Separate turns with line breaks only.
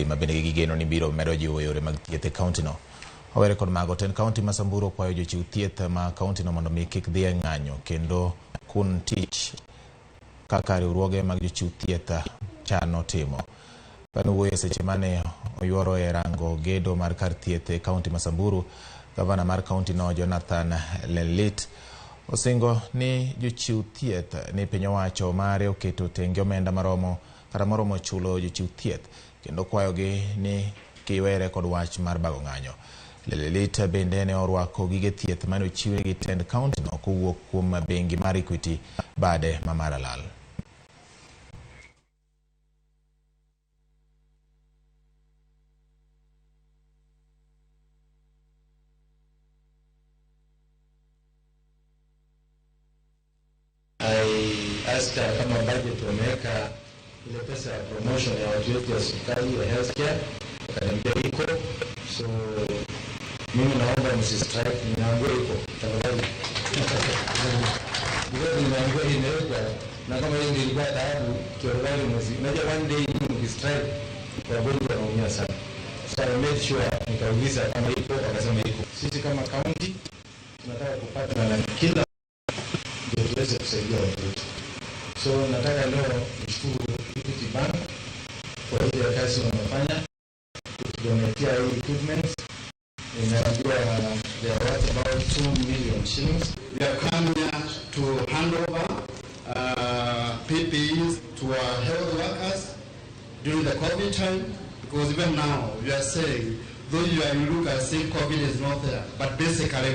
ma bende gigeno ni biro medo jiwo yore mag thieth e kaunti no. Owere kod mago, ten kaunti ma Samburu kwayo jochiw thieth ma kaunti no mondo mi kik dhi e ng'anyo kendo kun tich kaka riwruoge mag jochiw thieth chano timo. Kanuwuoyo seche mane oyuoro e rango gedo mar kar thieth e kaunti ma Samburu, gavana mar kaunti no Jonathan Lelit osingo ni jochiw thieth ni piny owacho mare oketo tenge omenda moromo chulo jochiw thieth kendo kwayogi ni kiwere kod wach mar bago ng'anyo. Lelit bende ne orwako gige thieth mane ochiw gi tend kaunti no kowuok kuom bengi mar Equity bade ma Maralal.
I asked kama budget wameweka ile pesa ya promotion ya watu wetu ya hospitali ya healthcare, wakaniambia iko, so mimi naomba msistrike, ninaambia iko tafadhali. Because ninaambia inaweka, na kama hiyo ndio ilikuwa taabu kiorgali mwezi, unajua one day mkistrike wagonjwa wanaumia sana. So I made sure nikauliza kama iko, wakasema iko. Sisi kama county tunataka kupata na kila ndio tuweze kusaidia watu wetu. So nataka leo nishukuru Equity Bank kwa ile kazi wanafanya kutudonetia hii equipment. Inaambiwa they are worth about 2 million shillings.
We are coming here to hand over PPEs to our health workers during the COVID time, because even now we are saying, though you look and say COVID is not there, but basically